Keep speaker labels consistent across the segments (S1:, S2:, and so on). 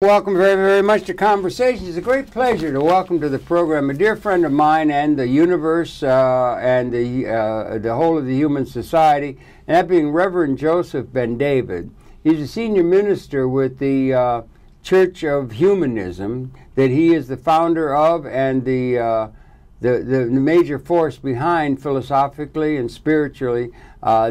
S1: Welcome very, very much to Conversations. It's a great pleasure to welcome to the program a dear friend of mine and the universe and the whole of the human society, and that being Reverend Joseph Ben David. He's a senior minister with the Church of Humanism that he is the founder of and the major force behind philosophically and spiritually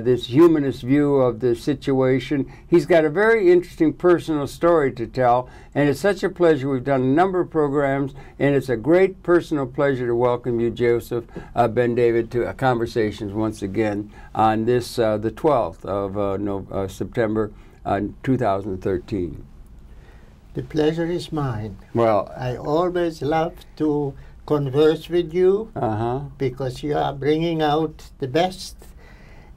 S1: this humanist view of the situation. He's got a very interesting personal story to tell, and it's such a pleasure. We've done a number of programs, and it's a great personal pleasure to welcome you, Joseph Ben David, to Conversations once again on this, the 12th of September 2013.
S2: The pleasure is mine.
S1: Well,
S2: I always love to converse with you because you are bringing out the best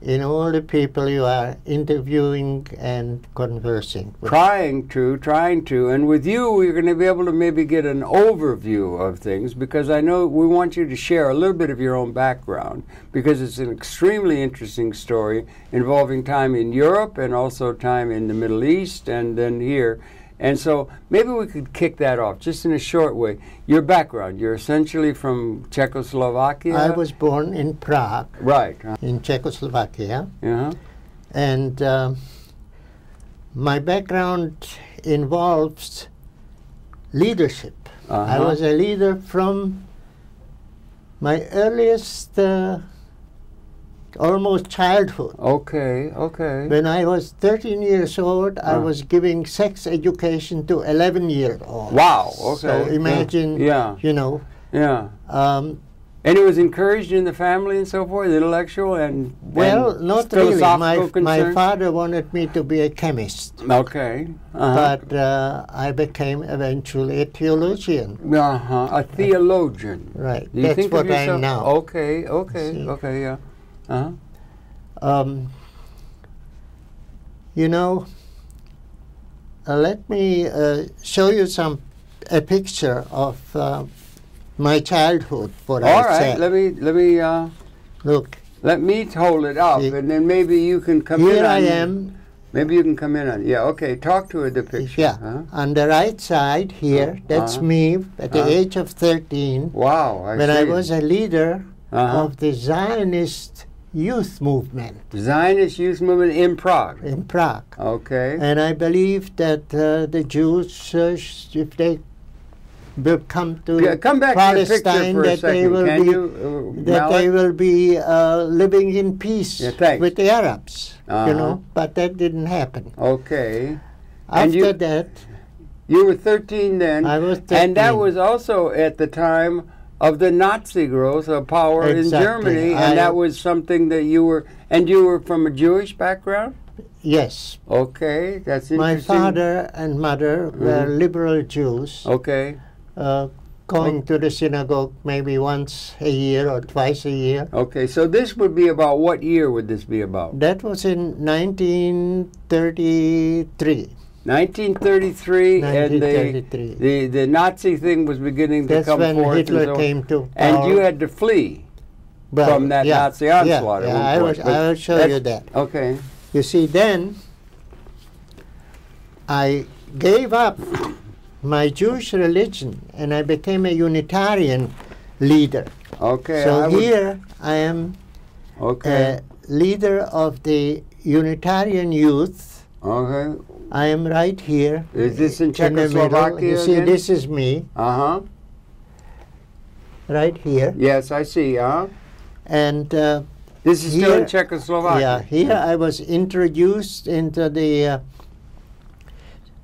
S2: in all the people you are interviewing and conversing with.
S1: Trying to. And with you, we're going to be able to maybe get an overview of things, because I know we want you to share a little bit of your own background, because it's an extremely interesting story involving time in Europe and also time in the Middle East and then here. And so maybe we could kick that off just in a short way. Your background, you're essentially from Czechoslovakia?
S2: I was born in Prague.
S1: Right.
S2: In Czechoslovakia. And my background involves leadership. I was a leader from my earliest almost childhood.
S1: Okay.
S2: When I was 13 years old, I was giving sex education to 11-year-olds.
S1: Wow, okay.
S2: So imagine, you know.
S1: Yeah. And it was encouraged in the family and so forth, intellectual and
S2: well, not really.
S1: philosophical
S2: My father wanted me to be a chemist.
S1: Okay.
S2: But I became eventually a theologian.
S1: A theologian.
S2: Right.
S1: Do you
S2: That's
S1: think
S2: what
S1: of yourself?
S2: I'm now.
S1: Okay, yeah.
S2: You know, let me show you a picture of my childhood.
S1: All right, let me
S2: look.
S1: Let me hold it up, and then maybe you can come in.
S2: Here I am.
S1: Maybe you can come in on. Yeah, okay. Talk to the picture.
S2: Yeah, on the right side here, that's me at the age of 13.
S1: Wow,
S2: when I was a leader of the Zionist youth movement.
S1: Zionist youth movement in Prague.
S2: In Prague.
S1: Okay.
S2: And I believe that the Jews, if they will come to Palestine, that they will be living in peace with the Arabs. You know, but that didn't happen.
S1: Okay.
S2: After that,
S1: you were 13 then.
S2: I was 13.
S1: And that was also at the time of the Nazi growth of power in Germany, and that was something that you were from a Jewish background?
S2: Yes.
S1: Okay, that's interesting.
S2: My father and mother were liberal Jews.
S1: Okay.
S2: Going to the synagogue maybe once a year or twice a year.
S1: Okay, so this would be about, what year would this be about?
S2: That was in 1933.
S1: 1933, and the Nazi thing was beginning to come forth.
S2: That's when Hitler came to power.
S1: And you had to flee from that Nazi onslaught.
S2: Yeah, I will show you that.
S1: Okay.
S2: You see, then I gave up my Jewish religion and I became a Unitarian leader.
S1: Okay.
S2: So here I am a leader of the Unitarian youth.
S1: Okay.
S2: I am right here.
S1: Is this in Czechoslovakia?
S2: You see, this is me. Right here.
S1: Yes, I see.
S2: And
S1: this is still in Czechoslovakia.
S2: Yeah, here I was introduced into the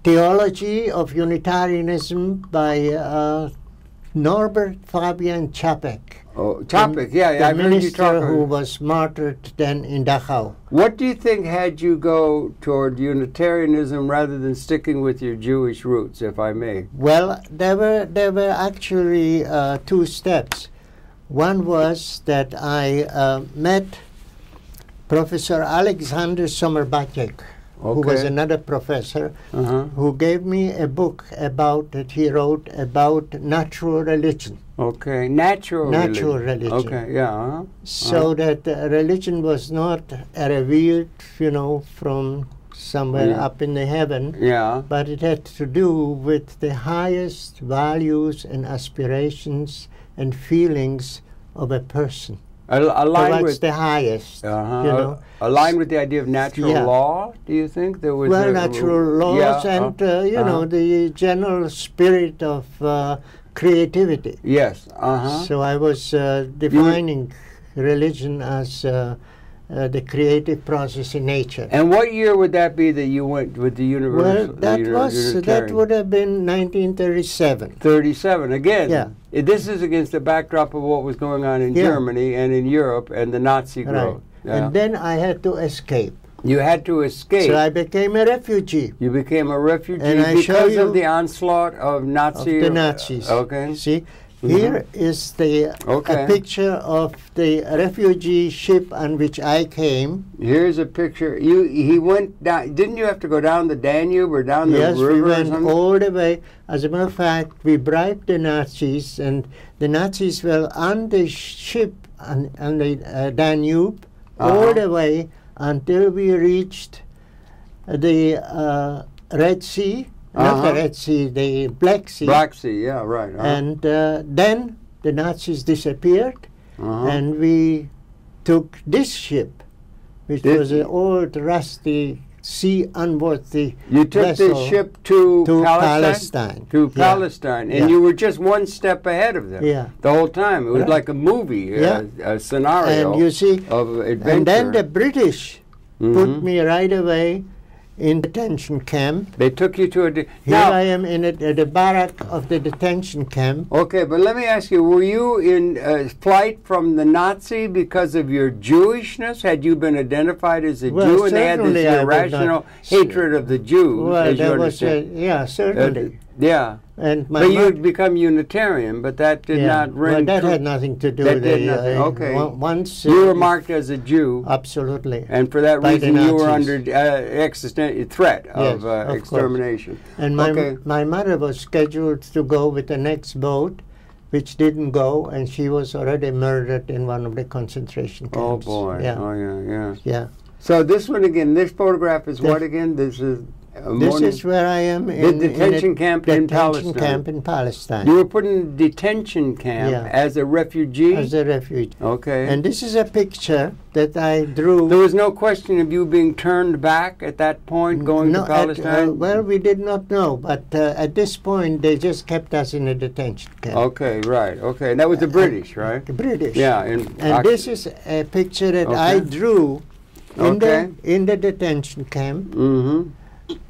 S2: theology of Unitarianism by Norbert Fabian Čapek.
S1: Oh, Čapek, yeah,
S2: the minister who was martyred then in Dachau.
S1: What do you think had you go toward Unitarianism rather than sticking with your Jewish roots, if I may?
S2: Well, there were actually two steps. One was that I met Professor Alexander Sommerbatek, who was another professor, who gave me a book that he wrote about natural religion.
S1: Okay, natural
S2: religion.
S1: Okay, yeah.
S2: So that religion was not revealed, you know, from somewhere up in the heaven.
S1: Yeah.
S2: But it had to do with the highest values and aspirations and feelings of a person.
S1: Aligned with
S2: the highest. You know.
S1: Aligned with the idea of natural law, do you think? There was
S2: natural laws and, you know, the general spirit of creativity.
S1: Yes.
S2: So I was defining religion as the creative process in nature.
S1: And what year would that be that you went with the universal?
S2: Well, that would have been 1937.
S1: 37 again.
S2: Yeah.
S1: This is against the backdrop of what was going on in Germany and in Europe and the Nazi growth.
S2: And then I had to escape.
S1: You had to escape.
S2: So I became a refugee.
S1: You became a refugee
S2: and
S1: because of the onslaught of
S2: the Nazis.
S1: Okay.
S2: See, here is a picture of the refugee ship on which I came.
S1: Here's a picture. He went down. Didn't you have to go down the Danube or down the river?
S2: Yes, we went all the way. As a matter of fact, we bribed the Nazis, and the Nazis were on the ship on the Danube all the way until we reached the Red Sea. Not the Red Sea, the Black Sea.
S1: Black Sea, yeah, right.
S2: And then the Nazis disappeared, and we took this ship, which was an old, rusty, sea-unworthy
S1: You took this ship to
S2: Palestine.
S1: To Palestine, and you were just one step ahead of them the whole time. It was like a movie, a scenario
S2: and you see,
S1: of adventure.
S2: And then the British put me right away in detention camp.
S1: They took you to a...
S2: Here I am in the barrack of the detention camp.
S1: Okay, but let me ask you, were you in flight from the Nazi because of your Jewishness? Had you been identified as a Jew and they had this irrational hatred of the Jews?
S2: Well, there was certainly.
S1: Yeah.
S2: And
S1: but you'd become Unitarian, but that did not ring
S2: Well, that had nothing to do with it.
S1: Okay.
S2: Once
S1: you were marked as a Jew.
S2: Absolutely.
S1: And for that reason you were under existential threat of extermination.
S2: Course. And my mother was scheduled to go with the next boat, which didn't go, and she was already murdered in one of the concentration camps.
S1: Oh, boy.
S2: Yeah.
S1: Oh,
S2: yeah.
S1: So this one again, this photograph is what again? This is...
S2: This is where I am in
S1: the detention camp in Palestine. You were put in detention camp as a refugee?
S2: As a refugee.
S1: Okay.
S2: And this is a picture that I drew.
S1: There was no question of you being turned back at that point, going to Palestine?
S2: Well, we did not know, but at this point they just kept us in a detention camp.
S1: Okay, right. Okay, and that was the British, right?
S2: The British.
S1: Yeah.
S2: And this is a picture that I drew in the detention camp.
S1: Mm-hmm.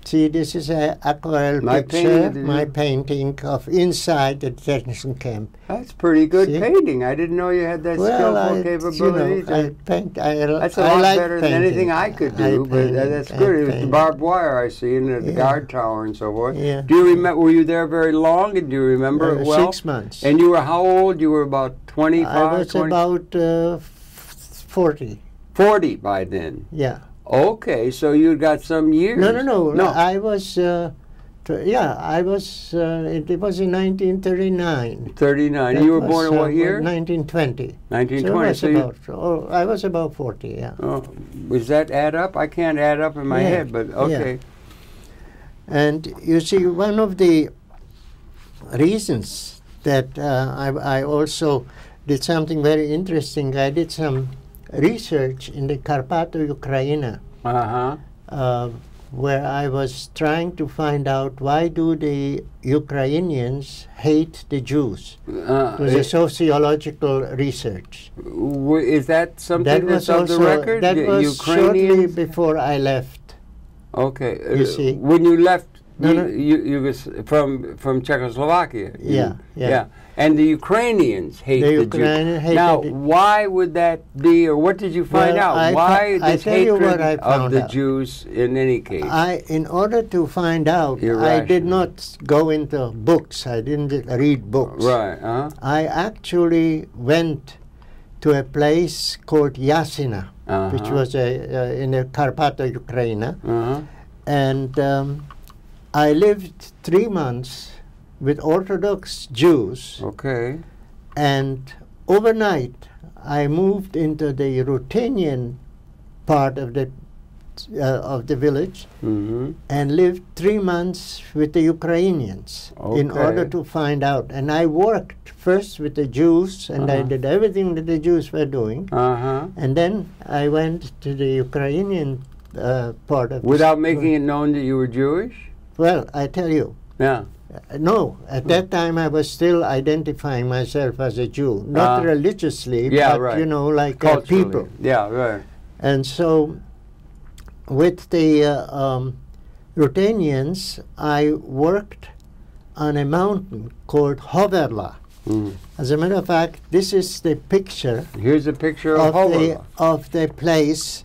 S2: See, this is an aquarelle picture, my painting of inside the detention camp.
S1: That's pretty good painting. I didn't know you had that skillful capability.
S2: You know, I paint.
S1: That's a lot better than anything I could do, but that's good. It was the barbed wire I see in the guard tower and so forth.
S2: Yeah.
S1: Do you remember? Were you there very long? And do you remember it well?
S2: 6 months.
S1: And you were how old? You were about 25.
S2: I was about 40.
S1: 40 by then.
S2: Yeah.
S1: Okay, so you got some years.
S2: No. I was, it was in 1939.
S1: 39. You were born in what year?
S2: 1920.
S1: 1920.
S2: So I was about 40, yeah.
S1: Oh, does that add up? I can't add up in my head, but okay.
S2: Yeah. And you see, one of the reasons that I also did something very interesting, I did some research in the Carpato, Ukraine, where I was trying to find out why do the Ukrainians hate the Jews. It was a sociological research.
S1: Is that something that's on the record?
S2: That was shortly before I left.
S1: Okay.
S2: You see?
S1: When you left from Czechoslovakia. Yeah. And the Ukrainians hate the Jews. Now, why would that be, or what did you find out? Why this hatred of the Jews in any case?
S2: In order to find out, I did not go into books. I didn't read books.
S1: Right.
S2: I actually went to a place called Yasina, which was in the Carpato, Ukraine. And I lived 3 months with Orthodox Jews.
S1: Okay.
S2: And overnight, I moved into the Ruthenian part of the of the village,
S1: Mm-hmm.
S2: and lived 3 months with the Ukrainians in order to find out. And I worked first with the Jews, and I did everything that the Jews were doing. And then I went to the Ukrainian part of
S1: Without making it known that you were Jewish?
S2: Well, I tell you.
S1: Yeah.
S2: No, at that time I was still identifying myself as a Jew. Not religiously, but,
S1: right.
S2: you know, like
S1: Culturally.
S2: people.
S1: Yeah, right.
S2: And so with the Ruthenians, I worked on a mountain called Hoverla. As a matter of fact, this is the picture.
S1: Here's a picture of Hoverla.
S2: Of the place.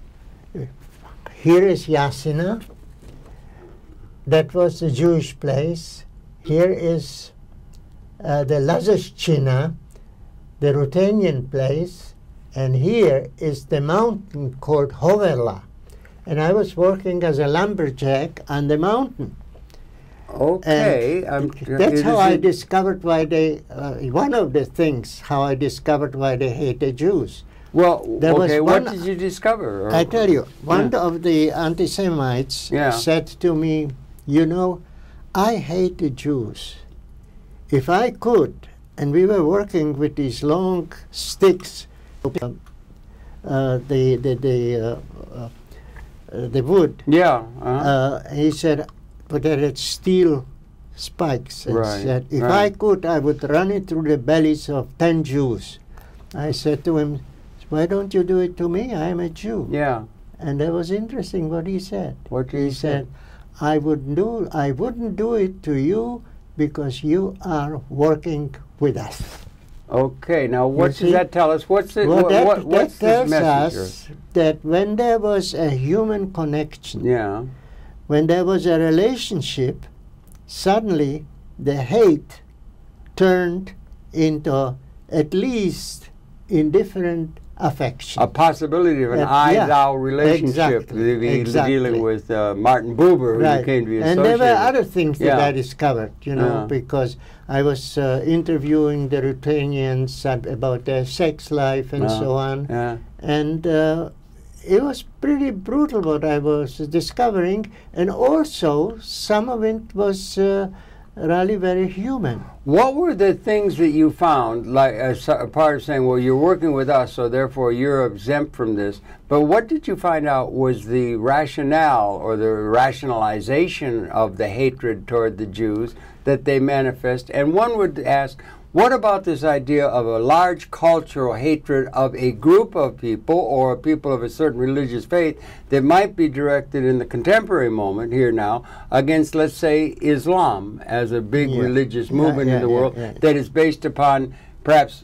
S2: Here is Yasina. That was the Jewish place. Here is the Lazarshchina, the Ruthenian place, and here is the mountain called Hoverla. And I was working as a lumberjack on the mountain.
S1: Okay.
S2: That's how I discovered why they, one of the things, how I discovered why they hate the Jews.
S1: Well,
S2: Okay,
S1: what did you discover?
S2: I tell you, one of the anti-Semites said to me, you know, I hate the Jews. If I could, and we were working with these long sticks, the wood.
S1: Yeah.
S2: He said, but they had steel spikes. And
S1: Right,
S2: said, if
S1: right.
S2: I could, I would run it through the bellies of 10 Jews. I said to him, why don't you do it to me? I am a Jew.
S1: Yeah.
S2: And that was interesting what he said.
S1: What did he say?
S2: said, I wouldn't do it to you because you are working with us.
S1: Okay. Now, what does that tell us? What's it?
S2: Well,
S1: what's
S2: that
S1: this
S2: tells
S1: message?
S2: us that when there was a human connection,
S1: Yeah.
S2: when there was a relationship, suddenly the hate turned into at least indifferent affection.
S1: A possibility of an I-thou relationship.
S2: Exactly.
S1: Dealing with Martin Buber, who
S2: Right.
S1: came to be
S2: And
S1: associated.
S2: there were other things that
S1: Yeah.
S2: I discovered, you know, because I was interviewing the Ruthenians about their sex life and so on.
S1: Yeah.
S2: And it was pretty brutal what I was discovering. And also, some of it was really very human.
S1: What were the things that you found, like as a part of saying, well, you're working with us, so therefore you're exempt from this, but what did you find out was the rationale or the rationalization of the hatred toward the Jews that they manifest? And one would ask, what about this idea of a large cultural hatred of a group of people or people of a certain religious faith that might be directed in the contemporary moment, here now, against, let's say, Islam as a big religious movement in the world that is based upon perhaps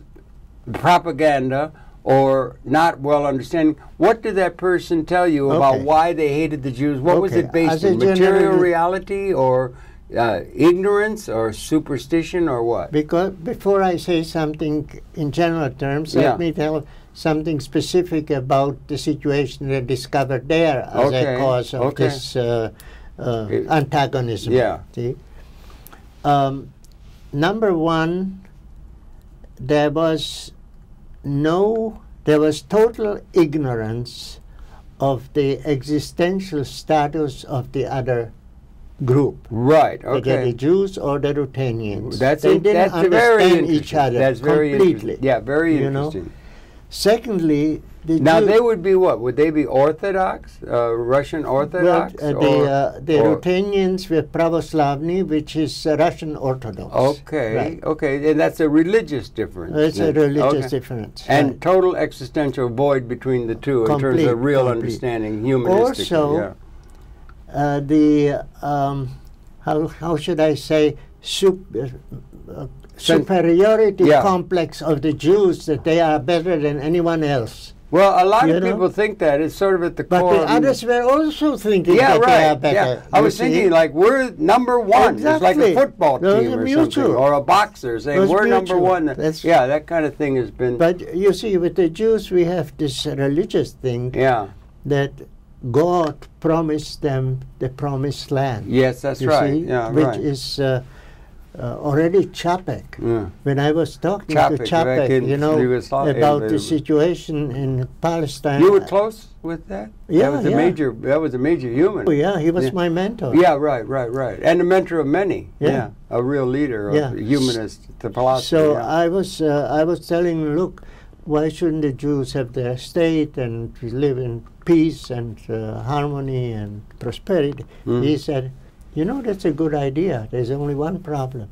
S1: propaganda or not well understanding? What did that person tell you about why they hated the Jews? What was it based on? Material reality or ignorance or superstition or what?
S2: Because before I say something in general terms, let me tell something specific about the situation they discovered there as a cause of this antagonism.
S1: Yeah.
S2: See? Number one, there was total ignorance of the existential status of the other group.
S1: Right,
S2: Whether the Jews or the Ruthenians.
S1: They didn't
S2: understand
S1: very
S2: each other
S1: That's very
S2: completely.
S1: Interesting. Yeah, very interesting.
S2: Know? Secondly,
S1: now they would be what? Would they be Orthodox, Russian Orthodox?
S2: Well, the Ruthenians were Pravoslavny, which is Russian Orthodox.
S1: Okay,
S2: right.
S1: Okay, and that's a religious difference.
S2: It's a religious difference.
S1: And total existential void between the two in terms of real understanding, humanistic.
S2: Also, how should I say, superiority complex of the Jews, that they are better than anyone else.
S1: Well, a lot of people think that. It's sort of at the core.
S2: But the others were also thinking that they are better.
S1: Yeah. I was thinking, like, we're number one.
S2: Exactly.
S1: It's like a football team or something. Or a boxer saying, we're number one. That kind of thing has been...
S2: But you see, with the Jews, we have this religious thing that God promised them the promised land.
S1: Yes, that's right.
S2: See, which is already Čapek, when I was talking to Čapek, you know, about the situation in Palestine.
S1: You were close with that?
S2: Yeah,
S1: that was a major human.
S2: Oh, yeah, he was my mentor.
S1: Yeah, right. And the mentor of many. Yeah. A real leader of humanist philosophy.
S2: So I was telling him, look, why shouldn't the Jews have their state and live in peace and harmony and prosperity? He said, you know, that's a good idea. There's only one problem.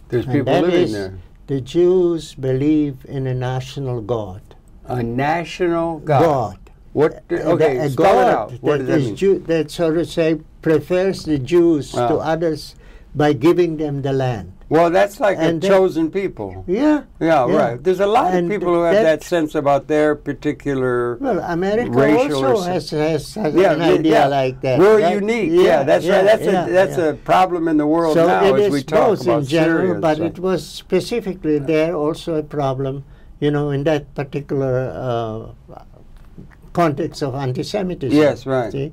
S1: There's people living there.
S2: The Jews believe in a national God.
S1: A national God? What? Okay,
S2: a
S1: spell it out.
S2: God
S1: What does that mean?
S2: That, so to say, prefers the Jews to others by giving them the land.
S1: Well, that's like a chosen people.
S2: Yeah,
S1: right. There's a lot of people who have that sense about their particular
S2: America also has an idea like that.
S1: We're unique. That's right. That's a problem in the world now as we talk about
S2: in general,
S1: Syria.
S2: But it was specifically there also a problem, you know, in that particular context of anti-Semitism.
S1: Yes, right.
S2: See?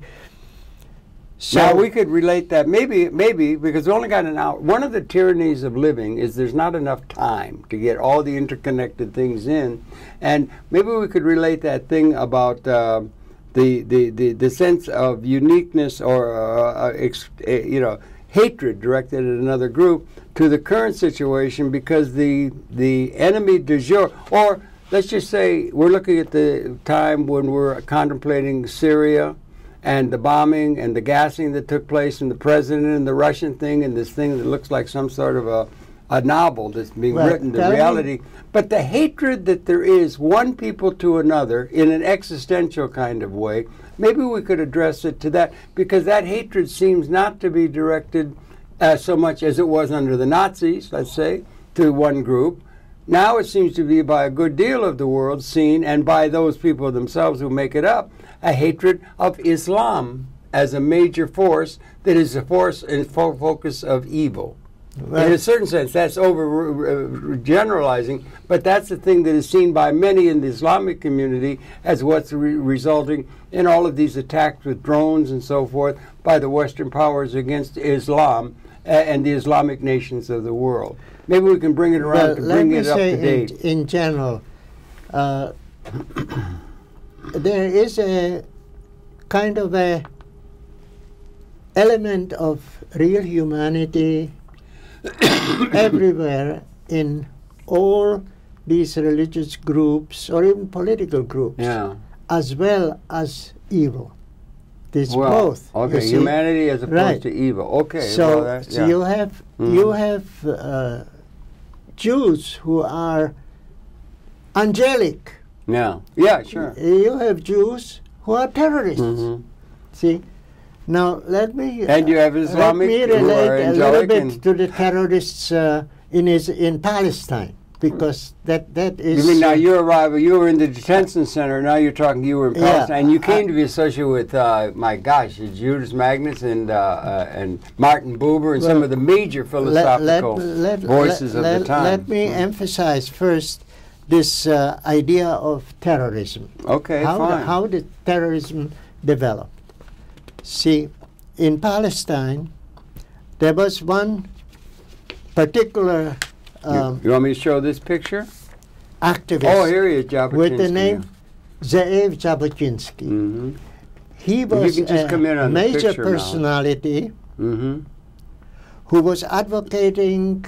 S1: So now we could relate that maybe because we only got an hour. One of the tyrannies of living is there's not enough time to get all the interconnected things in, and maybe we could relate that thing about the sense of uniqueness or hatred directed at another group to the current situation, because the enemy du jour, or let's just say we're looking at the time when we're contemplating Syria and the bombing and the gassing that took place, and the president and the Russian thing, and this thing that looks like some sort of a novel that's being written, the reality. But the hatred that there is one people to another in an existential kind of way, maybe we could address it to that, because that hatred seems not to be directed so much as it was under the Nazis, let's say, to one group. Now it seems to be by a good deal of the world seen, and by those people themselves who make it up, a hatred of Islam as a major force that is a force and focus of evil. Well, in a certain sense, that's over generalizing, but that's the thing that is seen by many in the Islamic community as what's resulting in all of these attacks with drones and so forth by the Western powers against Islam and the Islamic nations of the world. Maybe we can bring it around to bring it up to date.
S2: In general, there is a kind of a element of real humanity everywhere in all these religious groups or even political groups, as well as evil. There's both.
S1: Okay, humanity as opposed to evil. Okay,
S2: so you have Jews who are angelic.
S1: Yeah, sure.
S2: You have Jews who are terrorists. See, now let me
S1: you have Islamic
S2: relate a little bit to the terrorists in Palestine, because that is.
S1: You mean now you were in the detention center. Now you're talking. You were in Palestine, and you came to be associated with my gosh, Judas Magnus and Martin Buber and some of the major philosophical voices of the time.
S2: Let me emphasize first this idea of terrorism.
S1: Okay, fine.
S2: How did terrorism develop? See, in Palestine, there was one particular
S1: you want me to show this picture?
S2: Activist.
S1: Oh, here he is, Jabotinsky.
S2: With the name Ze'ev Jabotinsky. He was a major personality who was advocating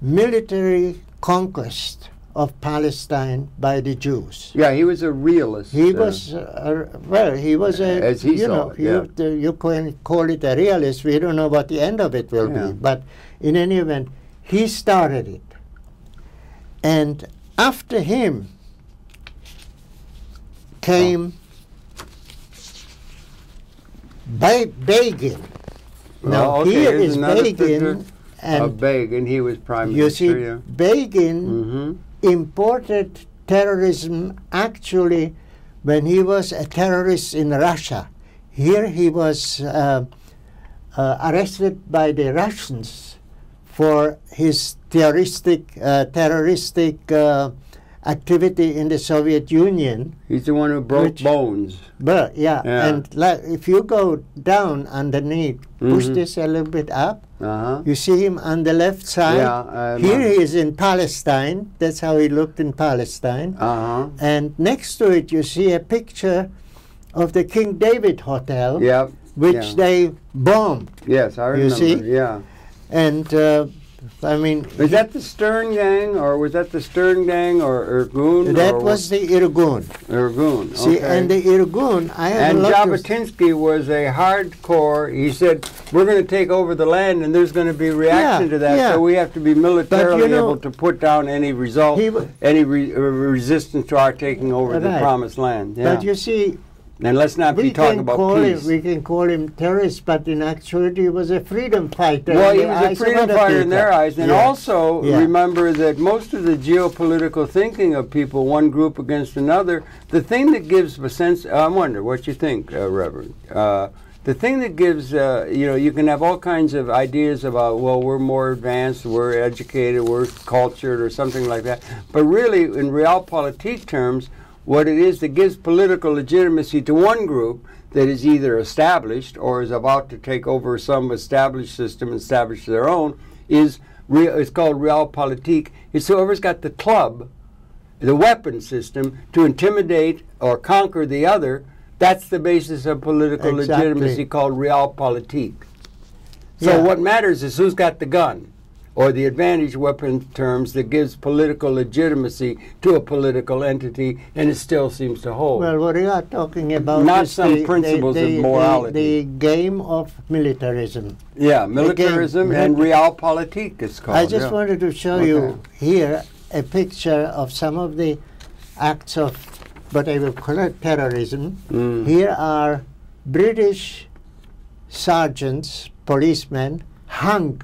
S2: military conquest of Palestine by the Jews.
S1: Yeah, he was a realist.
S2: He was, he was a,
S1: as he saw it,
S2: you can call it a realist. We don't know what the end of it will be. But in any event, he started it. And after him came Begin. Now, here is Begin.
S1: And Begin, he was prime minister.
S2: You see, Begin imported terrorism actually when he was a terrorist in Russia. Here he was arrested by the Russians for his terroristic activity in the Soviet Union.
S1: He's the one who broke bones.
S2: But and if you go down underneath, push this a little bit up, you see him on the left side. Here he is in Palestine. That's how he looked in Palestine. And next to it, you see a picture of the King David Hotel, which they bombed.
S1: Yes, I remember.
S2: You see?
S1: Yeah.
S2: And I mean,
S1: was that the Stern Gang, or was that the Stern Gang, or Irgun?
S2: That was the Irgun.
S1: Irgun, okay.
S2: See, and the Irgun, I have
S1: and Jabotinsky was a hardcore. He said, "We're going to take over the land, and there's going to be reaction to that. So we have to be militarily able to put down any result, any resistance to our taking over the promised land."
S2: But you see.
S1: And let's not be talking about peace.
S2: We can call him terrorist, but in actuality he was a freedom fighter.
S1: Well, he was a freedom fighter in their eyes. And also remember that most of the geopolitical thinking of people, one group against another, the thing that gives a sense, I wonder what you think, Reverend. The thing that gives, you can have all kinds of ideas about, well, we're more advanced, we're educated, we're cultured, or something like that. But really, in realpolitik terms, what it is that gives political legitimacy to one group that is either established or is about to take over some established system and establish their own is it's called realpolitik. It's whoever's got the club, the weapon system to intimidate or conquer the other. That's the basis of political legitimacy, called realpolitik. So what matters is who's got the gun, or the advantage weapon terms that gives political legitimacy to a political entity, and it still seems to hold.
S2: Well, what we are talking about
S1: not
S2: is
S1: some principles of morality.
S2: The game of militarism.
S1: Yeah, militarism and realpolitik it's called.
S2: I just wanted to show you here a picture of some of the acts of what I will call terrorism. Here are British sergeants, policemen, hung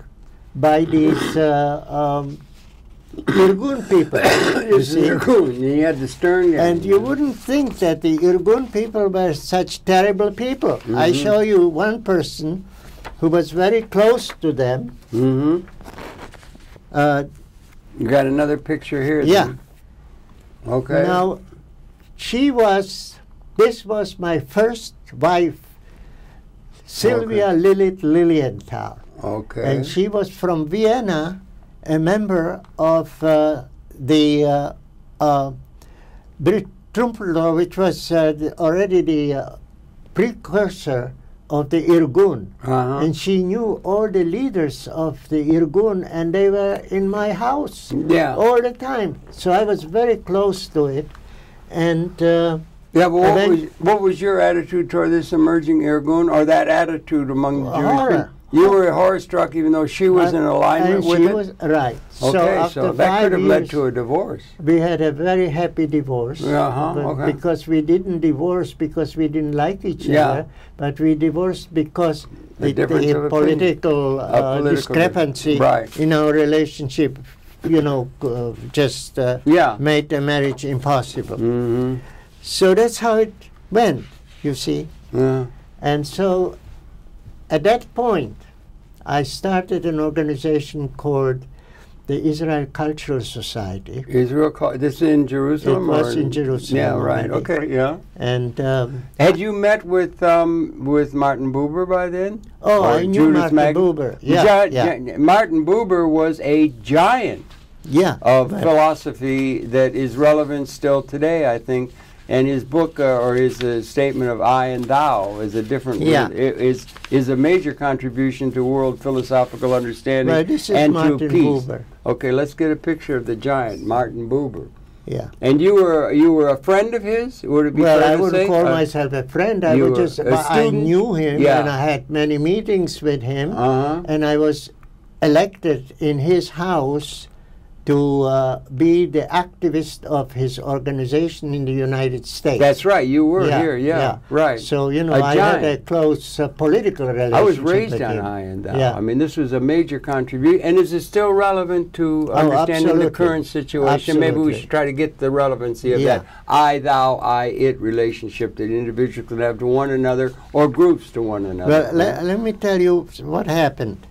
S2: by these Irgun people. You see?
S1: Irgun. You had the Stern Gang.
S2: And you wouldn't think that the Irgun people were such terrible people. I show you one person who was very close to them.
S1: You got another picture here?
S2: Yeah.
S1: Then? Okay.
S2: Now, this was my first wife, Sylvia Lilith Lilienthal.
S1: Okay.
S2: And she was from Vienna, a member of the Trumpeldor, which was already the precursor of the Irgun. And she knew all the leaders of the Irgun, and they were in my house all the time. So I was very close to it. And
S1: what was your attitude toward this emerging Irgun, or that attitude among the Jewish people? You were horror-struck even though she was in alignment with it?
S2: Was, right.
S1: Okay, so that could have led to a divorce.
S2: We had a very happy divorce. Because we didn't divorce because we didn't like each other, but we divorced because the political discrepancy in our relationship, just made the marriage impossible. So that's how it went, you see. And so at that point, I started an organization called the Israel Cultural Society.
S1: This is in Jerusalem?
S2: It was in Jerusalem.
S1: Yeah, right.
S2: Already.
S1: Okay, yeah.
S2: And
S1: had you met with Martin Buber by then?
S2: Oh, I knew Martin Buber.
S1: Martin Buber was a giant of philosophy that is relevant still today, I think. And his book, or his statement of I and Thou, is a different is a major contribution to world philosophical understanding and to peace.
S2: Buber.
S1: Okay, let's get a picture of the giant, Martin Buber.
S2: Yeah.
S1: And you were a friend of his? Would it be fair to say?
S2: Well, I wouldn't call myself a friend. I would just I knew him, and I had many meetings with him, and I was elected in his house to be the activist of his organization in the United States.
S1: That's right. You were here, right.
S2: So, I had a close political relationship.
S1: I was raised on I and Thou. I mean, this was a major contribution. And is it still relevant to understanding the current situation? Maybe we should try to get the relevancy of that I, Thou, I, It relationship that individuals can have to one another or groups to one another.
S2: Well, let me tell you what happened.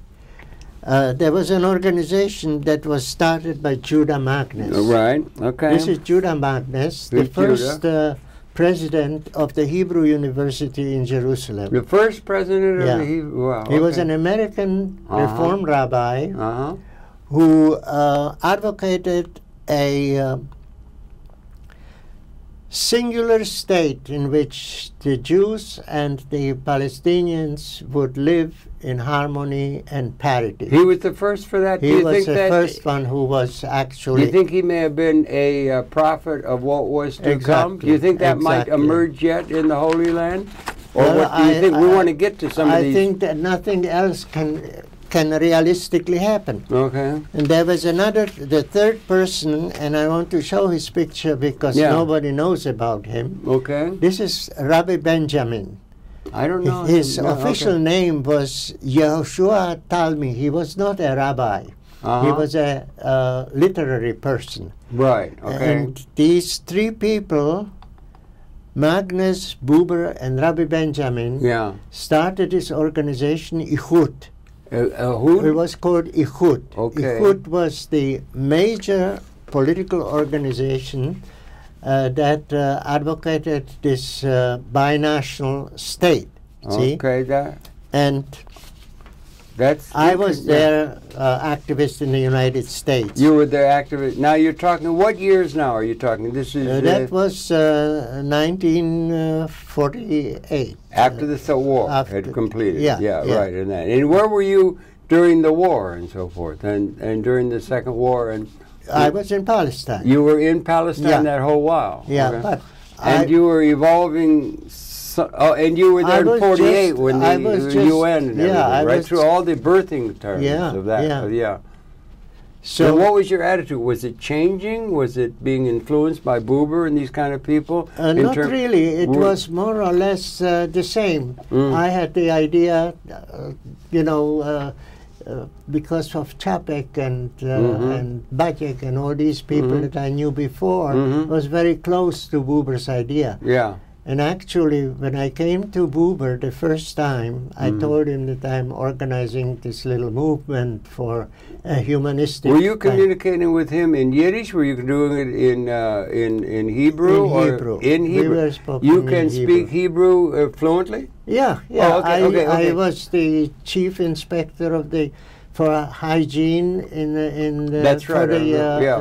S2: there was an organization that was started by Judah Magnus.
S1: Right, okay.
S2: This is Judah Magnus, the first president of the Hebrew University in Jerusalem.
S1: The first president of the Hebrew, wow.
S2: He was an American Reform rabbi who advocated a singular state in which the Jews and the Palestinians would live in harmony and parity.
S1: He was the first for that?
S2: He was the first one who was actually...
S1: Do you think he may have been a prophet of what was to come? Do you think that might emerge yet in the Holy Land? Or
S2: well,
S1: what do you think? We want to get to some of these...
S2: I think that nothing else can realistically happen.
S1: Okay.
S2: And there was the third person, and I want to show his picture because nobody knows about him.
S1: Okay.
S2: This is Rabbi Benjamin.
S1: I don't know.
S2: His official name was Yehoshua Talmi. He was not a rabbi. He was a literary person.
S1: Right, okay.
S2: And these three people, Magnus, Buber, and Rabbi Benjamin, started this organization, Ihud. It was called Ihud.
S1: Okay.
S2: Ihud was the major political organization that advocated this binational state. See?
S1: Okay,
S2: and I was their activist in the United States.
S1: You were their activist. Now you're talking, what years now are you talking? This is
S2: that was 1948.
S1: After the war had completed.
S2: Yeah,
S1: right. And where were you during the war and so forth, and during the Second War? And
S2: I was in Palestine.
S1: You were in Palestine that whole while.
S2: Yeah,
S1: okay.
S2: but
S1: you were evolving. And you were there in '48 when the UN and everything, right through all the birthing terms of that. So what was your attitude? Was it changing? Was it being influenced by Buber and these kind of people?
S2: Not really. It was more or less the same. I had the idea, because of Čapek and Bajek and all these people that I knew before, was very close to Buber's idea.
S1: Yeah.
S2: And actually, when I came to Buber the first time, I told him that I'm organizing this little movement for a humanistic...
S1: Were you communicating with him in Yiddish? Were you doing it in Hebrew?
S2: In Hebrew.
S1: You can speak Hebrew fluently?
S2: Yeah.
S1: Okay.
S2: I was the chief inspector of for hygiene in the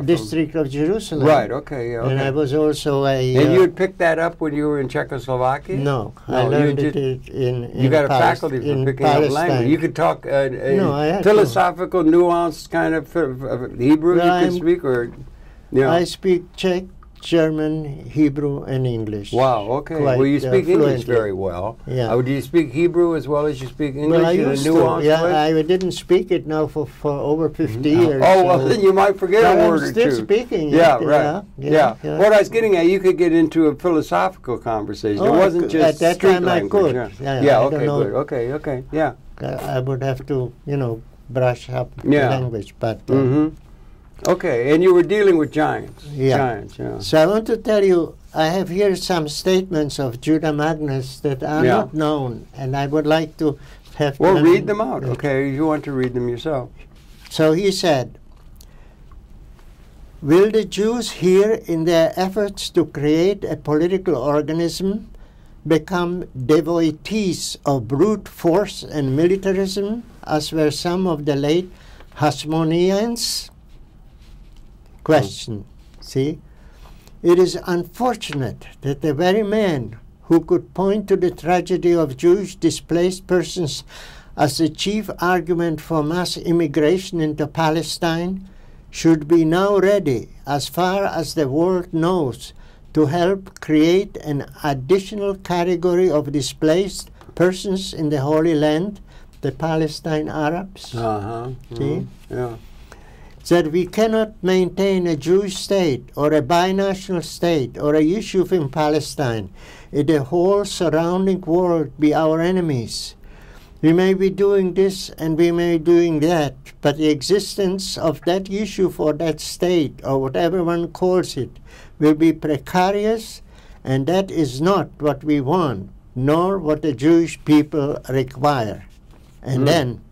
S2: district of Jerusalem.
S1: Right. Okay.
S2: And I was also a.
S1: And you had picked that up when you were in Czechoslovakia?
S2: No, I learned it in
S1: you got a faculty for picking up language. You could talk philosophical, nuanced kind of Hebrew. You could speak, or
S2: I speak Czech, German, Hebrew, and English.
S1: Wow, okay. Well, you speak English very well.
S2: Yeah.
S1: Do you speak Hebrew as well as you speak English?
S2: Well, I used to. I didn't speak it now for over 50 years.
S1: Oh, well, then you might forget a word or two.
S2: I'm still speaking it.
S1: Right. Yeah. What I was getting at, you could get into a philosophical conversation. It wasn't just
S2: at that time
S1: language.
S2: I could.
S1: Okay, good. Okay, yeah.
S2: I would have to, brush up the language, but...
S1: Okay, and you were dealing with giants.
S2: Giants, So I want to tell you, I have here some statements of Judah Magnus that are not known, and I would like to have...
S1: Well, read them out, okay? You want to read them yourself.
S2: So he said, will the Jews here, in their efforts to create a political organism, become devotees of brute force and militarism, as were some of the late Hasmoneans? Question. See, it is unfortunate that the very man who could point to the tragedy of Jewish displaced persons as the chief argument for mass immigration into Palestine should be now ready, as far as the world knows, to help create an additional category of displaced persons in the Holy Land, the Palestine Arabs. See?
S1: Yeah.
S2: That we cannot maintain a Jewish state or a binational state or a yishuv in Palestine if the whole surrounding world be our enemies. We may be doing this and we may be doing that, but the existence of that yishuv or that state or whatever one calls it will be precarious, and that is not what we want, nor what the Jewish people require. And then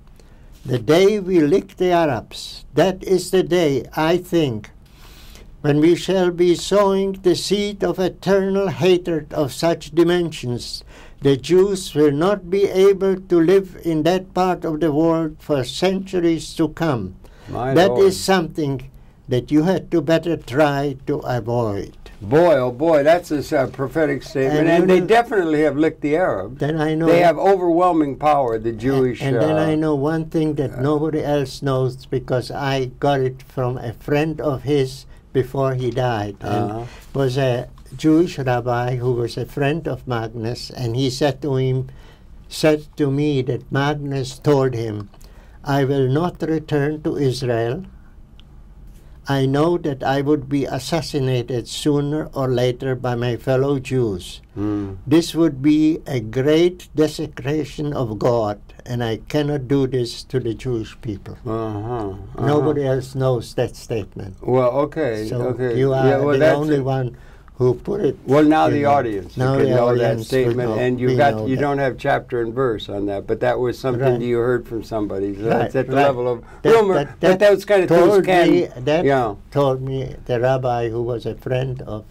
S2: The day we lick the Arabs, that is the day, I think, when we shall be sowing the seed of eternal hatred of such dimensions. The Jews will not be able to live in that part of the world for centuries to come. That is something that you had to better try to avoid.
S1: Boy, oh boy, that's a prophetic statement. And they definitely have licked the Arabs.
S2: Then I know
S1: they have overwhelming power, the Jewish...
S2: And then I know one thing that nobody else knows, because I got it from a friend of his before he died. And was a Jewish rabbi who was a friend of Magnus, and he said to me that Magnus told him, I will not return to Israel. I know that I would be assassinated sooner or later by my fellow Jews. This would be a great desecration of God, and I cannot do this to the Jewish people. Nobody else knows that statement.
S1: Well, okay.
S2: So you are the only one who put it.
S1: Well, now the audience
S2: now
S1: can
S2: the
S1: know that
S2: audience
S1: statement,
S2: know,
S1: and you don't have chapter and verse on that, but that was something you heard from somebody. So that's at the level of rumor. But those kind of things
S2: told me the rabbi who was a friend of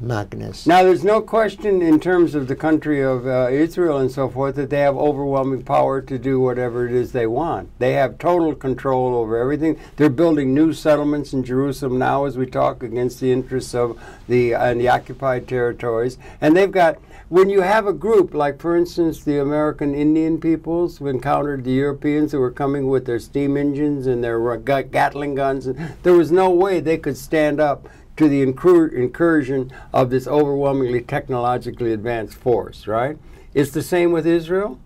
S2: Magnus.
S1: Now, there's no question in terms of the country of Israel and so forth that they have overwhelming power to do whatever it is they want. They have total control over everything. They're building new settlements in Jerusalem now as we talk against the interests of the occupied territories. And they've got, when you have a group, like for instance the American Indian peoples who encountered the Europeans who were coming with their steam engines and their Gatling guns, and there was no way they could stand up to the incursion of this overwhelmingly technologically advanced force, right? It's the same with Israel.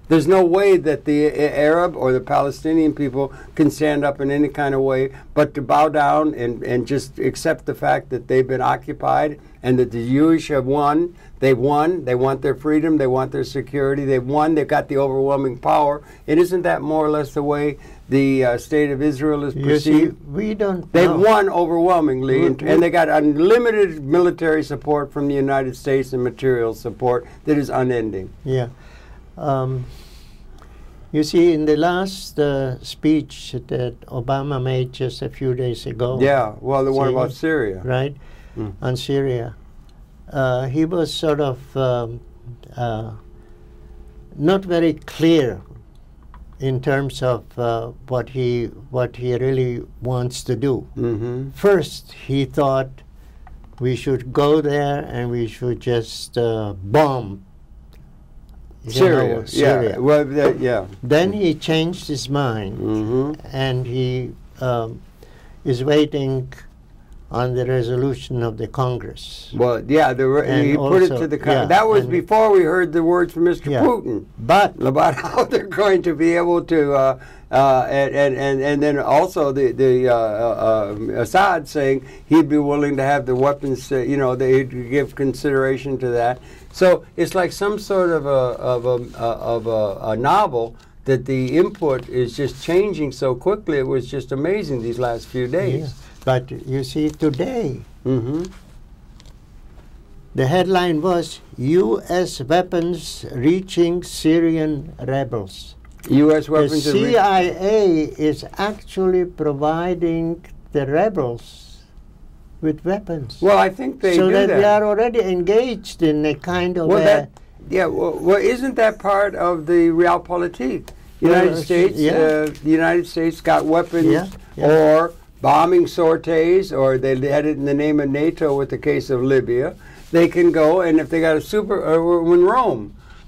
S1: There's no way that the Arab or the Palestinian people can stand up in any kind of way but to bow down and just accept the fact that they've been occupied and that the Jewish have won. They've won. They want their freedom. They want their security. They've won. They've got the overwhelming power. And isn't that more or less the way the state of Israel is perceived?
S2: You see, we don't
S1: They've
S2: know.
S1: won overwhelmingly, and they got unlimited military support from the United States and material support that is unending.
S2: Yeah. You see, in the last speech that Obama made just a few days ago.
S1: Yeah, well, the one about Syria.
S2: Right, on Syria. He was sort of not very clear in terms of what he really wants to do. First, he thought we should go there and we should just bomb Syria.
S1: Yeah. Well, yeah.
S2: Then he changed his mind, and he is waiting on the resolution of the Congress.
S1: Well, yeah, he put it to the Congress. That was before we heard the words from Mr. Putin,
S2: but
S1: about how they're going to be able to, and then also the Assad saying he'd be willing to have the weapons. They'd give consideration to that. So it's like some sort of a novel that the input is just changing so quickly. It was just amazing these last few days.
S2: Yeah. But you see, today, the headline was U.S. weapons reaching Syrian rebels.
S1: U.S. weapons.
S2: The CIA is actually providing the rebels with weapons.
S1: Well, I think they do
S2: that. So
S1: that.
S2: We are already engaged in a kind of
S1: well, isn't that part of the realpolitik? The United States got weapons or bombing sorties, or they had it in the name of NATO with the case of Libya. They can go, and if they got when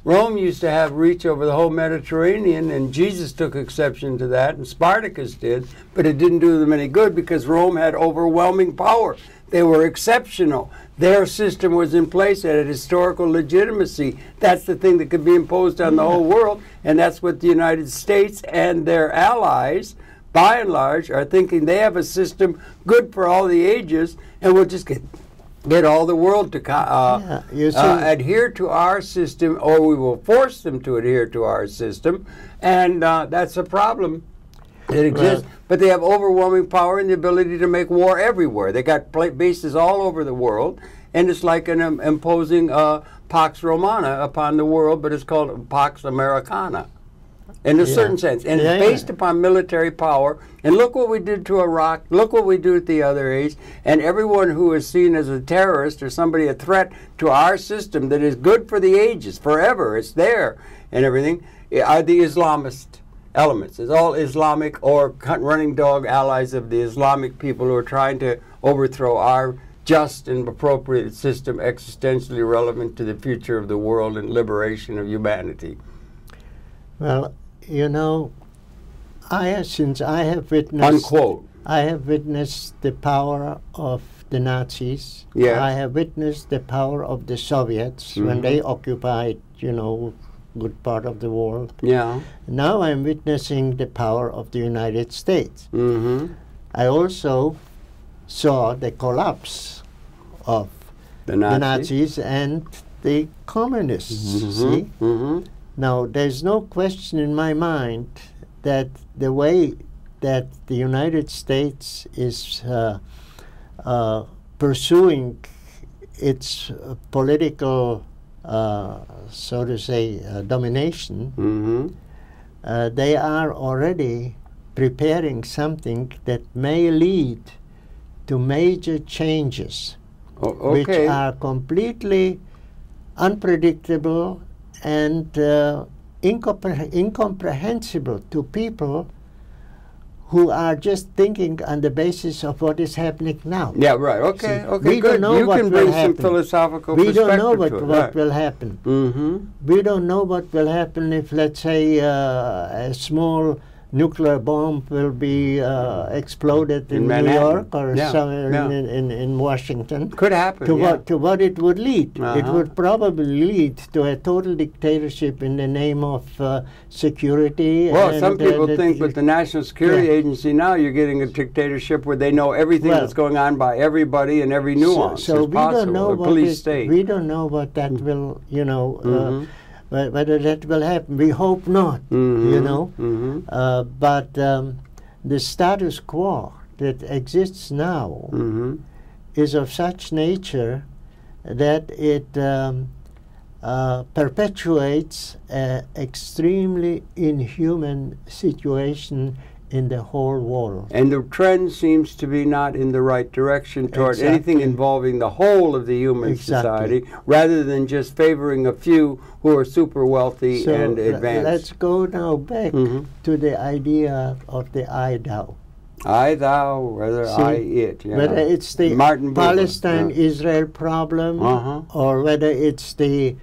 S1: Rome used to have reach over the whole Mediterranean, and Jesus took exception to that, and Spartacus did, but it didn't do them any good because Rome had overwhelming power. They were exceptional. Their system was in place, it had historical legitimacy. That's the thing that could be imposed on the whole world, and that's what the United States and their allies, by and large, are thinking. They have a system good for all the ages, and we'll just get all the world to adhere to our system, or we will force them to adhere to our system, and that's a problem that exists. But they have overwhelming power and the ability to make war everywhere. They got bases all over the world, and it's like an imposing Pax Romana upon the world, but it's called Pax Americana. in a certain sense. And it's based upon military power. And look what we did to Iraq. Look what we do at the other age. And everyone who is seen as a terrorist or somebody, a threat to our system that is good for the ages, forever, it's there and everything, are the Islamist elements. It's all Islamic or running dog allies of the Islamic people who are trying to overthrow our just and appropriate system, existentially relevant to the future of the world and liberation of humanity.
S2: Well, you know, since I have witnessed,
S1: unquote,
S2: I have witnessed the power of the Nazis.
S1: Yes.
S2: I have witnessed the power of the Soviets when they occupied, you know, good part of the world.
S1: Yeah.
S2: Now I'm witnessing the power of the United States. I also saw the collapse of the Nazis and the communists. See? Now, there's no question in my mind that the way that the United States is pursuing its political, so to say, domination, they are already preparing something that may lead to major changes, which are completely unpredictable and incomprehensible to people who are just thinking on the basis of what is happening now.
S1: Yeah, right. Okay,
S2: See,
S1: okay,
S2: we
S1: good.
S2: Don't know
S1: You
S2: what
S1: can
S2: will
S1: bring
S2: happen.
S1: some philosophical
S2: We
S1: perspective
S2: don't know what
S1: to it.
S2: will happen. We don't know what will happen if, let's say, a small nuclear bomb will be exploded in New
S1: Manhattan.
S2: York or somewhere in Washington.
S1: Could happen,
S2: To what it would lead. It would probably lead to a total dictatorship in the name of security.
S1: Well, some people think with the National Security Agency now you're getting a dictatorship where they know everything that's going on by everybody and every nuance
S2: so we
S1: possible.
S2: don't know
S1: a police state.
S2: We don't know what that will, you know, whether that will happen. We hope not, you know. But the status quo that exists now is of such nature that it perpetuates an extremely inhuman situation in the whole world.
S1: And the trend seems to be not in the right direction toward anything involving the whole of the human society, rather than just favoring a few who are super wealthy and advanced.
S2: Let's go now back to the idea of the I thou.
S1: I thou, whether I it.
S2: Whether it's the
S1: Martin Buber,
S2: Palestine-Israel problem, or whether it's the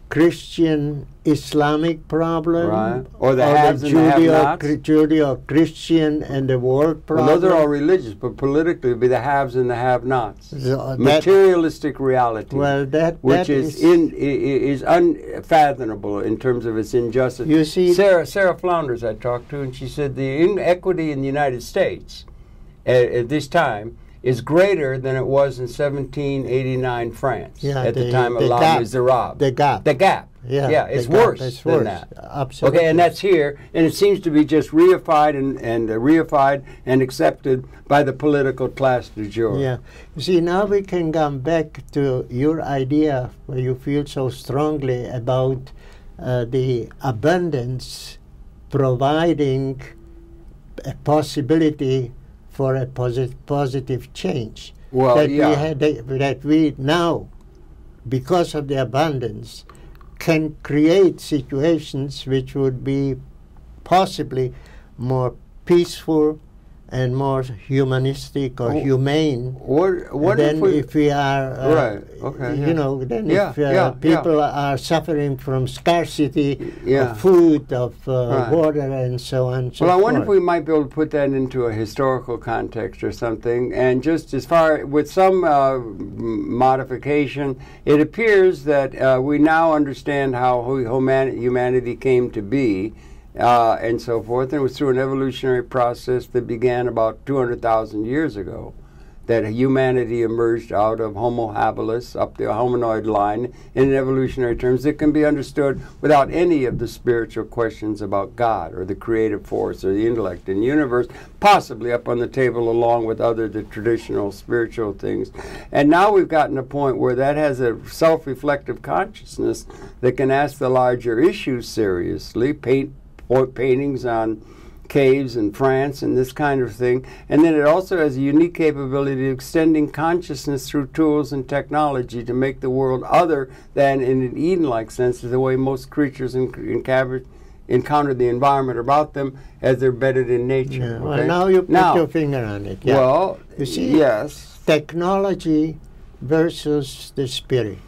S2: Christian-Islamic problem,
S1: or the haves and the have-nots.
S2: Judeo-Christian and the world problem.
S1: Well, those are all religious, but politically it would be the haves and the have-nots. Materialistic reality, which is unfathomable in terms of its injustice.
S2: You see,
S1: Sarah Flounders I talked to, and she said the inequity in the United States at this time is greater than it was in 1789 France, at the time of La Miserable.
S2: The gap.
S1: Yeah, it's worse than that.
S2: Absolutely.
S1: Okay, and that's here, and it seems to be just reified and accepted by the political class du jour.
S2: Yeah. You see, now we can come back to your idea where you feel so strongly about the abundance providing a possibility for a positive change.
S1: Well,
S2: that we now, because of the abundance, can create situations which would be possibly more peaceful and more humanistic or humane than if we are, you know, then if people are suffering from scarcity of food, of water, and so on and so forth.
S1: Well, I wonder if we might be able to put that into a historical context or something, and just as far, with some modification, it appears that we now understand how humanity came to be, and so forth. And it was through an evolutionary process that began about 200,000 years ago that humanity emerged out of Homo habilis up the hominoid line in evolutionary terms that can be understood without any of the spiritual questions about God or the creative force or the intellect in the universe, possibly up on the table along with the traditional spiritual things. And now we've gotten a point where that has a self-reflective consciousness that can ask the larger issues seriously, paintings on caves in France and this kind of thing. And then it also has a unique capability of extending consciousness through tools and technology to make the world other than in an Eden-like sense, the way most creatures encounter the environment about them as they're embedded in nature.
S2: Yeah.
S1: Okay?
S2: Well, now you put your finger on it. Yeah.
S1: Well,
S2: you see,
S1: yes.
S2: Technology versus the spirit.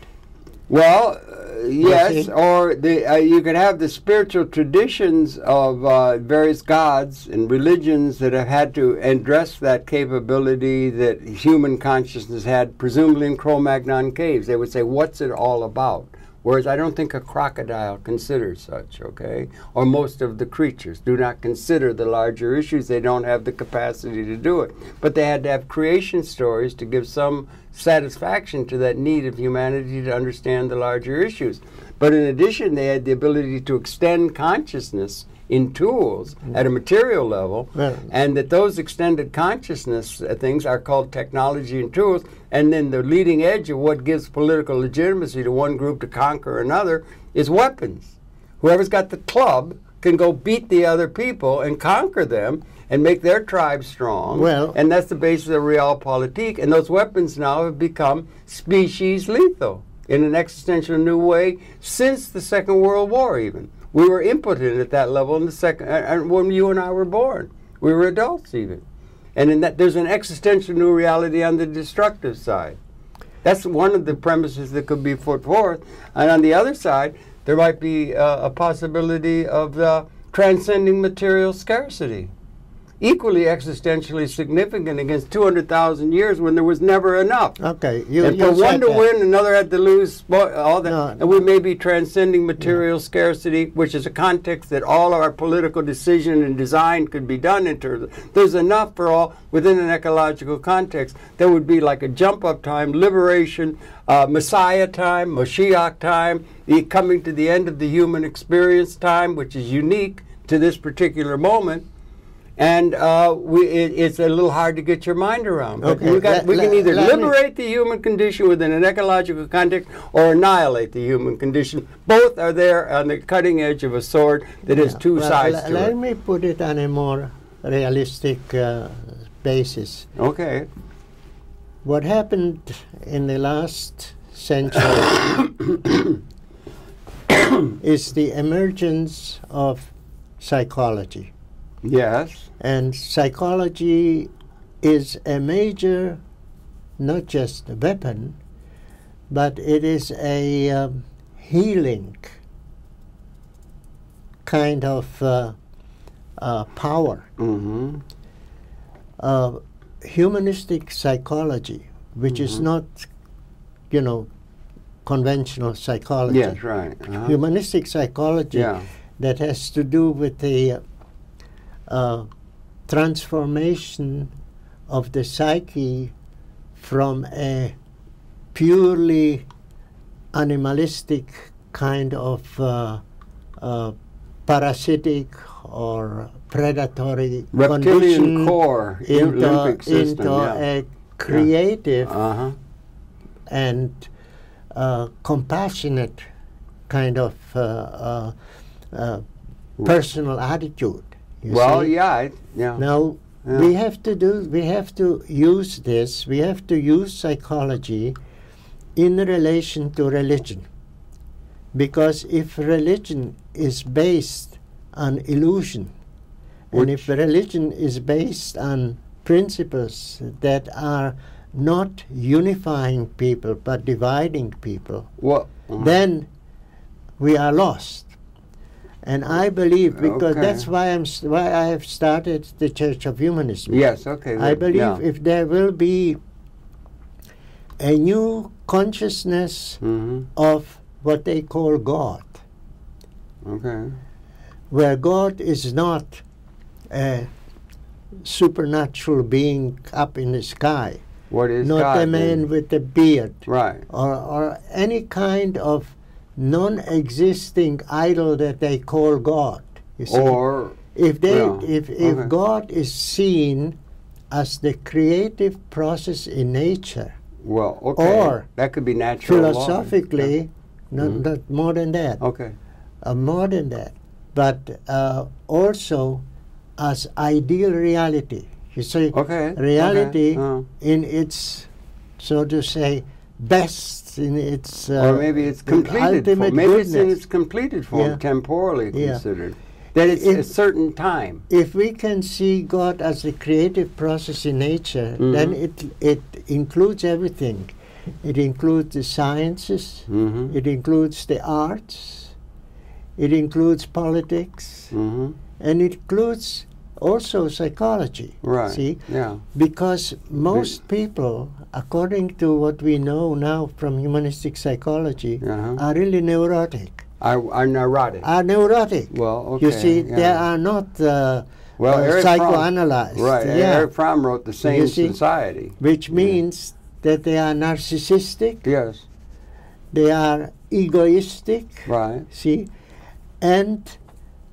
S1: Well, yes, or you could have the spiritual traditions of various gods and religions that have had to address that capability that human consciousness had, presumably in Cro-Magnon caves. They would say, what's it all about? Whereas I don't think a crocodile considers such, okay? Or most of the creatures do not consider the larger issues. They don't have the capacity to do it. But they had to have creation stories to give some satisfaction to that need of humanity to understand the larger issues. But in addition, they had the ability to extend consciousness in tools at a material level, and that those extended consciousness things are called technology and tools, and then the leading edge of what gives political legitimacy to one group to conquer another is weapons. Whoever's got the club can go beat the other people and conquer them and make their tribe strong, and that's the basis of realpolitik, and those weapons now have become species lethal in an existential new way since the Second World War even. We were impotent at that level in the second, when you and I were born. We were adults even. And in that, there's an existential new reality on the destructive side. That's one of the premises that could be put forth. And on the other side, there might be a possibility of transcending material scarcity. Equally existentially significant against 200,000 years when there was never enough.
S2: Okay,
S1: and for one to win, another had to lose, all that. And we may be transcending material scarcity, which is a context that all of our political decision and design could be done in terms of. There's enough for all within an ecological context. There would be like a jump-up time, liberation, Messiah time, Moshiach time, the coming to the end of the human experience time, which is unique to this particular moment. And it's a little hard to get your mind around. But we can either liberate the human condition within an ecological context or annihilate the human condition. Both are there on the cutting edge of a sword that has two sides to it.
S2: Let me put it on a more realistic basis.
S1: Okay.
S2: What happened in the last century is the emergence of psychology.
S1: Yes.
S2: And psychology is a major, not just a weapon, but it is a healing kind of power.
S1: Mm-hmm.
S2: Humanistic psychology, which is not, conventional psychology.
S1: Yes, right.
S2: Humanistic psychology that has to do with the transformation of the psyche from a purely animalistic kind of parasitic or predatory
S1: reptilian core
S2: into a creative and compassionate kind of personal attitude.
S1: Now
S2: we have to use this. We have to use psychology in relation to religion, because if religion is based on illusion, and if religion is based on principles that are not unifying people but dividing people, then we are lost. And I believe, because that's why I have started the Church of Humanism.
S1: Yes, okay.
S2: I believe if there will be a new consciousness of what they call God, where God is not a supernatural being up in the sky,
S1: what is
S2: not
S1: God,
S2: a man with a beard,
S1: right,
S2: or any kind of non-existing idol that they call God. You see?
S1: Or
S2: if God is seen as the creative process in nature, or
S1: that could be natural
S2: philosophically, not more than that.
S1: Okay.
S2: More than that, but also as ideal reality. You see, reality in its, so to say, best, in its
S1: or maybe it's completed form. Maybe
S2: goodness.
S1: it's in its completed form, temporally considered. That it's a certain time.
S2: If we can see God as a creative process in nature, then it includes everything. It includes the sciences, it includes the arts, it includes politics, and it includes also psychology.
S1: Right.
S2: See?
S1: Yeah.
S2: Because most people, according to what we know now from humanistic psychology, are really neurotic.
S1: Are neurotic.
S2: Are neurotic.
S1: Well, okay.
S2: You see, they are not psychoanalyzed.
S1: Right. Erich Fromm wrote The Sane Society.
S2: Which means that they are narcissistic.
S1: Yes.
S2: They are egoistic.
S1: Right.
S2: See? And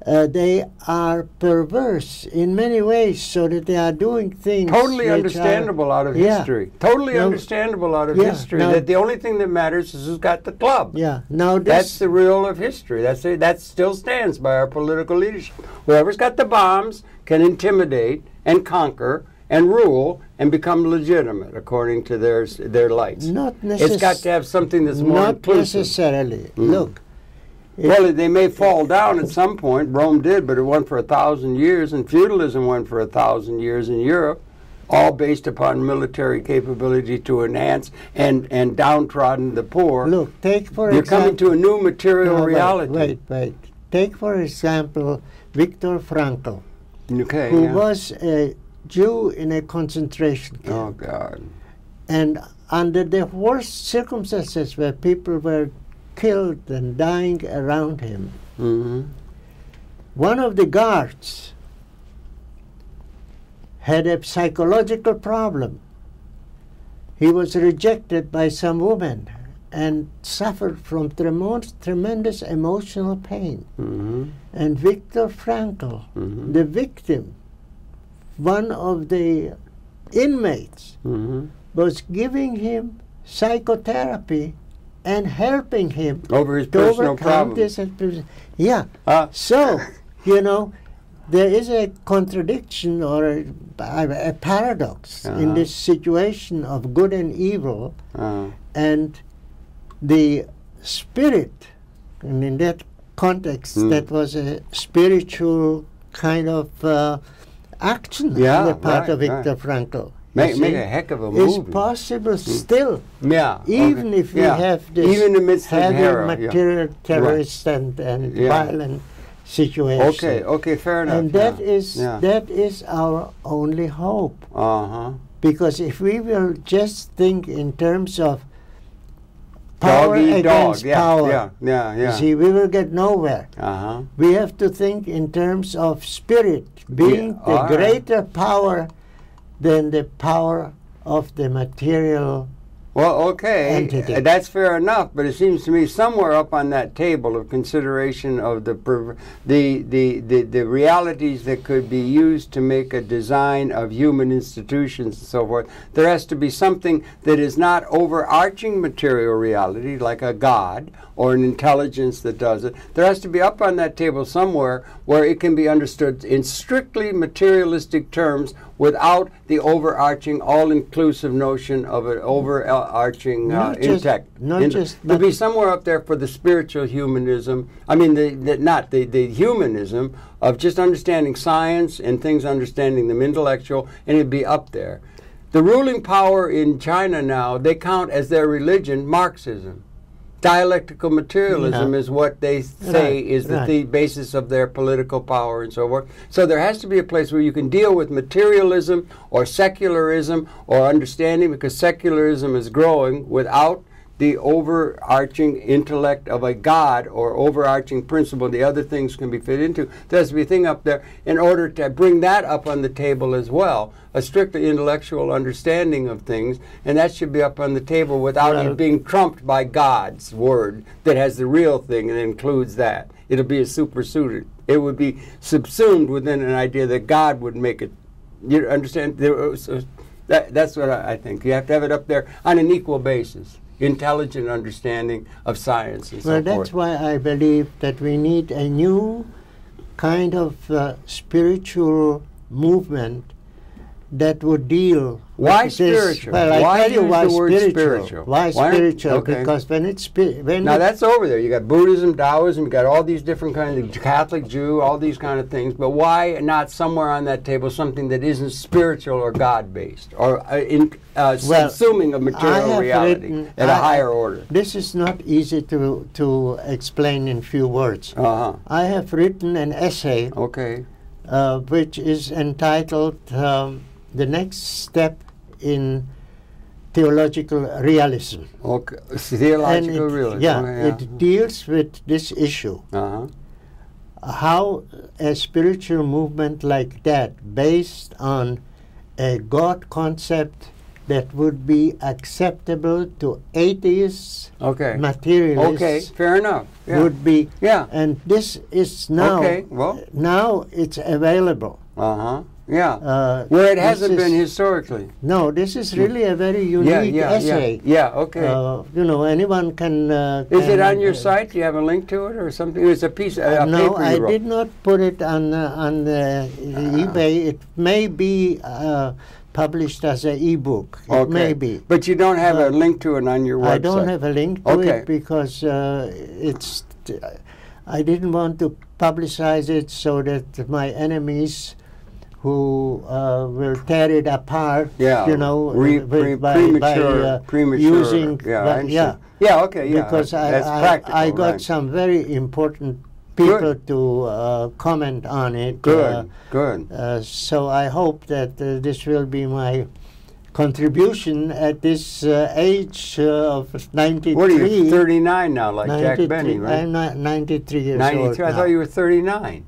S2: they are perverse in many ways, so that they are doing things
S1: totally understandable out of history. Totally understandable out of history. That the only thing that matters is who's got the club.
S2: Yeah. Now
S1: that's the rule of history. That still stands by our political leadership. Whoever's got the bombs can intimidate and conquer and rule and become legitimate according to their lights.
S2: Not necessarily.
S1: It's got to have something that's more
S2: not
S1: inclusive.
S2: Necessarily. Look.
S1: Well, they may fall down at some point. Rome did, but it went for 1,000 years, and feudalism went for 1,000 years in Europe, all based upon military capability to enhance and downtrodden the poor.
S2: Look, take for example...
S1: You're coming to a new material reality.
S2: Wait. Take, for example, Viktor Frankl,
S1: who
S2: was a Jew in a concentration camp.
S1: Oh, God.
S2: And under the worst circumstances where people were killed and dying around him. One of the guards had a psychological problem. He was rejected by some woman and suffered from tremendous emotional pain. And Viktor Frankl, the victim, one of the inmates, was giving him psychotherapy and helping him
S1: over his personal problems.
S2: So, you know, there is a contradiction or a paradox in this situation of good and evil, and the spirit, and in that context, that was a spiritual kind of action on the part of Viktor Frankl.
S1: Make a heck of a movie.
S2: It's possible still, even if we have this
S1: even amidst
S2: heavy material terrorist and violent situation.
S1: Okay, fair enough.
S2: And that is our only hope. Because if we will just think in terms of power against power, you see, we will get nowhere. We have to think in terms of spirit being the greater power than the power of the material entity.
S1: That's fair enough, but it seems to me somewhere up on that table of consideration of the realities that could be used to make a design of human institutions and so forth, there has to be something that is not overarching material reality, like a God or an intelligence that does it. There has to be up on that table somewhere where it can be understood in strictly materialistic terms without the overarching, all-inclusive notion of an overarching intellect. To be somewhere up there for the spiritual humanism, I mean, the humanism of just understanding science and things, understanding them intellectual, and it'd be up there. The ruling power in China now, they count as their religion Marxism. Dialectical materialism is what they say is the basis of their political power and so forth. So there has to be a place where you can deal with materialism or secularism or understanding, because secularism is growing without the overarching intellect of a God or overarching principle the other things can be fit into. There has to be a thing up there in order to bring that up on the table as well, a strictly intellectual understanding of things, and that should be up on the table without it being trumped by God's word that has the real thing and includes that. It'll be a superseded. It would be subsumed within an idea that God would make it. You understand? That's what I think. You have to have it up there on an equal basis. Intelligent understanding of science and so forth.
S2: Well, that's why I believe that we need a new kind of spiritual movement that would deal
S1: why
S2: with
S1: spiritual?
S2: This. Well,
S1: why
S2: I tell you
S1: use
S2: why
S1: the word
S2: spiritual. Why spiritual?
S1: Okay.
S2: Because when it's
S1: now that's over there. You got Buddhism, Taoism, you got all these different kinds of Catholic, Jew, all these kind of things. But why not somewhere on that table something that isn't spiritual or God-based or subsuming a material reality at a higher order?
S2: This is not easy to explain in few words. I have written an essay, which is entitled "The Next Step in Theological Realism."
S1: Okay, theological realism.
S2: Yeah, it deals with this issue. How a spiritual movement like that, based on a God concept that would be acceptable to atheists, materialists.
S1: Fair enough.
S2: Would be. And this is now. Now it's available.
S1: Where it hasn't been historically.
S2: No, this is really a very unique essay. You know, anyone can.
S1: Is it on your site? Do you have a link to it or something? It's a piece. A
S2: no,
S1: paper
S2: I
S1: you wrote.
S2: did not put it on the eBay. It may be published as an e-book. It may be.
S1: But you don't have a link to it on your website.
S2: I don't have a link to it because it's. I didn't want to publicize it so that my enemies, who will tear it apart, you know,
S1: premature
S2: using,
S1: because
S2: I got some very important people to comment on it. So I hope that this will be my contribution at this age of 93.
S1: What are you, 39 now, like Jack Benny, right?
S2: I'm not 93 years
S1: 93,
S2: old
S1: I thought you were 39.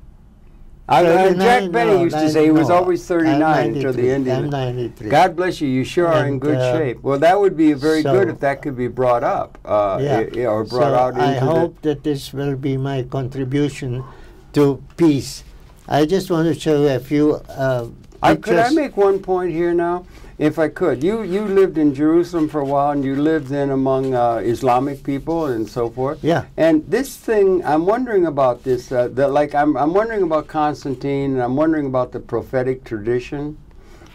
S1: Jack Benny used to say he was always 39 until the end of it.
S2: I'm 93.
S1: God bless you. You sure are in good shape. Well, that would be very good if that could be brought up or brought out into
S2: I hope that this will be my contribution to peace. I just want to show you a few
S1: could I make one point here now? If I could. You lived in Jerusalem for a while, and you lived then among Islamic people and so forth. And this thing, I'm wondering about this, I'm wondering about Constantine, and I'm wondering about the prophetic tradition.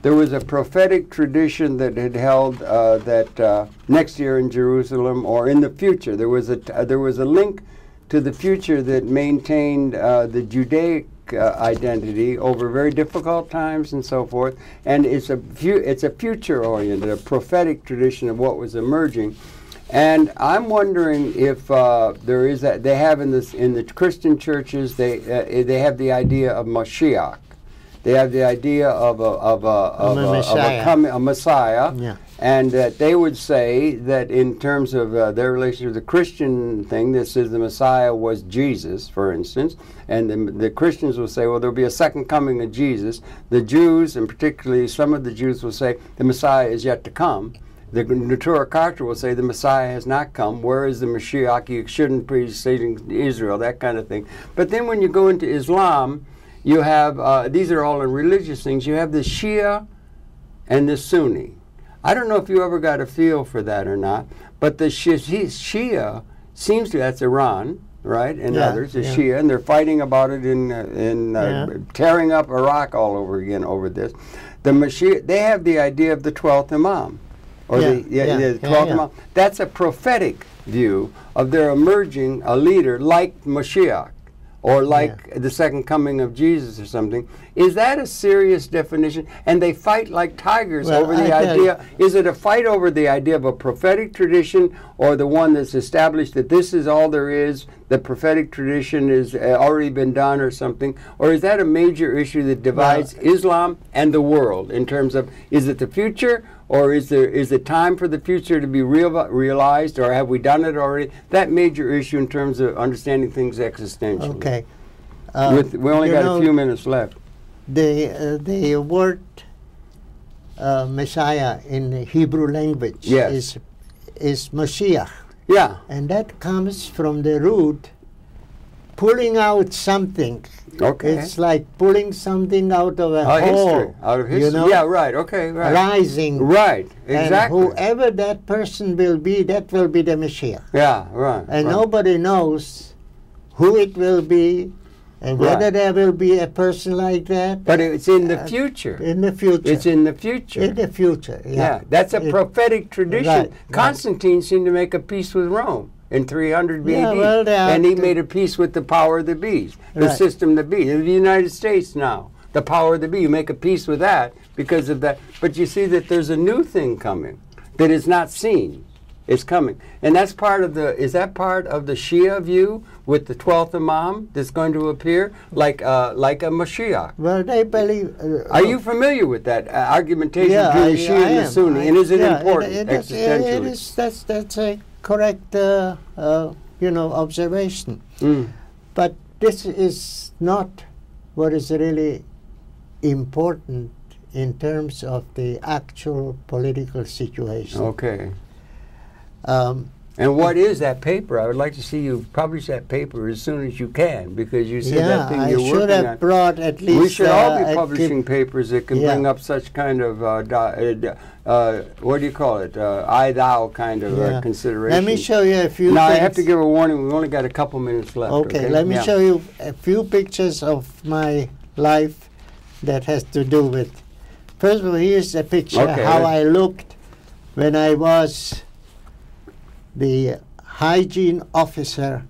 S1: There was a prophetic tradition that had held that next year in Jerusalem, or in the future, there was a link to the future that maintained the Judaic identity over very difficult times and so forth, and it's a future-oriented, a prophetic tradition of what was emerging. And I'm wondering if there is that they have in the Christian churches they have the idea of Mashiach. They have the idea of a Messiah, and that they would say that in terms of their relation to the Christian thing, this is the Messiah was Jesus, for instance, and the Christians will say, well, there'll be a second coming of Jesus. The Jews, and particularly some of the Jews, will say the Messiah is yet to come. The Torah culture will say the Messiah has not come. Where is the Mashiach? You shouldn't preceding Israel, that kind of thing. But then when you go into Islam, you have, these are all in religious things, you have the Shia and the Sunni. I don't know if you ever got a feel for that or not, but the Shia seems to, that's Iran, right, and others, the Shia, and they're fighting about it in tearing up Iraq all over again over this. The Mashiach, they have the idea of the 12th Imam, or the 12th Imam. That's a prophetic view of their emerging a leader like Mashiach, or like the second coming of Jesus or something. Is that a serious definition? And they fight like tigers over the idea. Is it a fight over the idea of a prophetic tradition, or the one that's established that this is all there is, the prophetic tradition has already been done or something? Or is that a major issue that divides Islam and the world in terms of, is it the future, or is it time for the future to be realized, or have we done it already? That major issue in terms of understanding things existentially.
S2: Okay.
S1: We only got a few minutes left.
S2: The word Messiah in the Hebrew language is Mashiach.
S1: Yeah.
S2: And that comes from the root pulling out something.
S1: Okay.
S2: It's like pulling something out of a hole.
S1: History. Out of history.
S2: You know?
S1: Yeah, right. Okay, right.
S2: Rising.
S1: Right, exactly.
S2: And whoever that person will be, that will be the Mashiach.
S1: Yeah, right.
S2: And nobody knows who it will be, And whether there will be a person like that.
S1: But it's in the future.
S2: In the future.
S1: It's in the future.
S2: In the future,
S1: Yeah, that's a prophetic tradition.
S2: Right,
S1: Constantine seemed to make a peace with Rome in 300 BD.
S2: Yeah, well,
S1: and he made a peace with the power of the bees, the
S2: Right.
S1: system of the bee. In the United States now, the power of the bee, you make a peace with that because of that. But you see that there's a new thing coming that is not seen. It's coming. And that's part of the, is that part of the Shia view with the 12th Imam that's going to appear like a Mashiach?
S2: Well, they believe.
S1: Are you familiar with that argumentation
S2: Yeah,
S1: between the Shia and the
S2: am.
S1: Sunni? And is it
S2: Yeah,
S1: important existentially?
S2: It is, that's a correct, observation. But this is not what is really important in terms of the actual political situation.
S1: Okay. And what is that paper? I would like to see you publish that paper as soon as you can, because you said that thing you're working on.
S2: I should have brought at least.
S1: We should all be publishing papers that can bring up such kind of what do you call it? I thou kind of consideration.
S2: Let me show you a few.
S1: Now
S2: things.
S1: I have to give a warning. We've only got a couple minutes left.
S2: Okay, let me show you a few pictures of my life that has to do with. First of all, here's a picture how I looked when I was the hygiene officer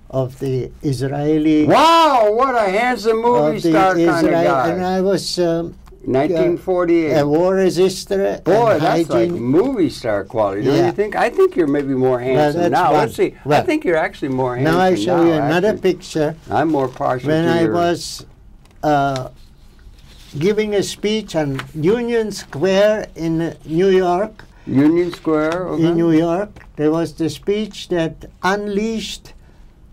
S2: of the Israeli.
S1: Wow, what a handsome movie star kind of guy.
S2: And I was
S1: 1948.
S2: A war resistor.
S1: Boy,
S2: and
S1: that's like
S2: hygiene.
S1: movie star quality, don't you think? I think you're maybe more handsome now. Let's see. I think you're actually more handsome now.
S2: Now I show you another picture.
S1: I'm more partial
S2: when
S1: to
S2: I
S1: your...
S2: was giving a speech on Union Square in New York.
S1: Union Square, okay.
S2: In New York, there was the speech that unleashed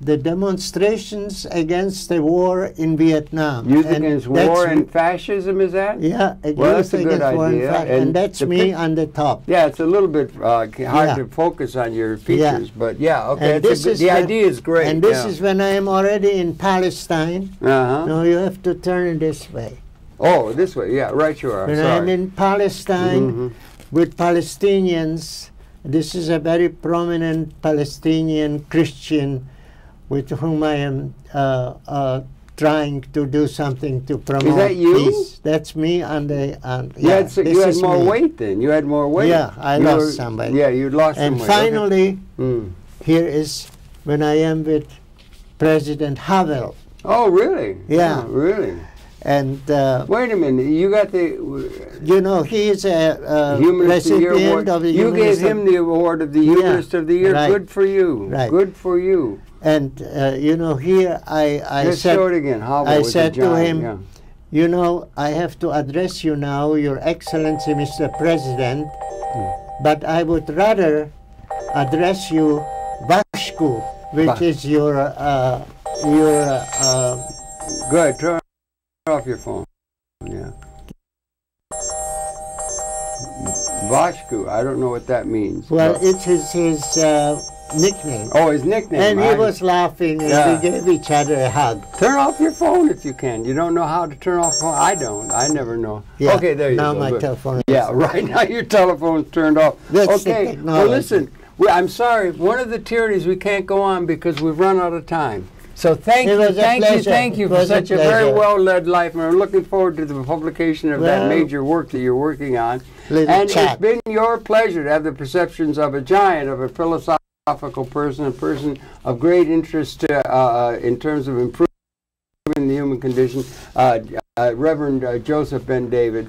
S2: the demonstrations against the war in Vietnam.
S1: Youth Against War and Fascism, is that?
S2: Yeah,
S1: well, that's a good idea.
S2: And that's me on the top.
S1: Yeah, it's a little bit hard to focus on your features, but yeah, okay.
S2: And the
S1: idea is great.
S2: And this is when I am already in Palestine.
S1: Uh-huh.
S2: No, you have to turn it this way.
S1: Oh, this way, yeah, right you are.
S2: When I'm in Palestine with Palestinians, this is a very prominent Palestinian Christian with whom I am trying to do something to promote peace.
S1: Is that you?
S2: Peace. That's me on the...
S1: you had more weight then. You had more weight.
S2: Yeah, I lost somebody.
S1: Yeah, you lost some weight.
S2: And finally, here is when I am with President Havel.
S1: Oh, really?
S2: Yeah.
S1: Oh, really?
S2: And
S1: wait a minute, you got the...
S2: You know, he is a recipient of the
S1: You gave him the award of the Humanist of the Year.
S2: Right.
S1: Good for you.
S2: Right.
S1: Good for you.
S2: And, you know, here I
S1: Just
S2: said...
S1: show it again.
S2: I said to him, you know, I have to address you now, Your Excellency, Mr. President, but I would rather address you Vashku, which is your
S1: Good, turn off your phone. Yeah. Vashku, I don't know what that means.
S2: Well, it's his nickname.
S1: Oh, his nickname.
S2: And he was laughing, and we gave each other a hug.
S1: Turn off your phone if you can. You don't know how to turn off phone? I don't. I never know.
S2: Yeah,
S1: okay, there you
S2: now
S1: go.
S2: Now my
S1: Good.
S2: telephone.
S1: Yeah, right now your telephone's turned off.
S2: That's
S1: okay, well listen, I'm sorry. One of the tyrannies we can't go on because we've run out of time. So thank you for such a very well-led life, and we're looking forward to the publication of that major work that you're working on. And it's been your pleasure to have the perceptions of a giant, of a philosophical person, a person of great interest in terms of improving the human condition, Reverend Joseph Ben David.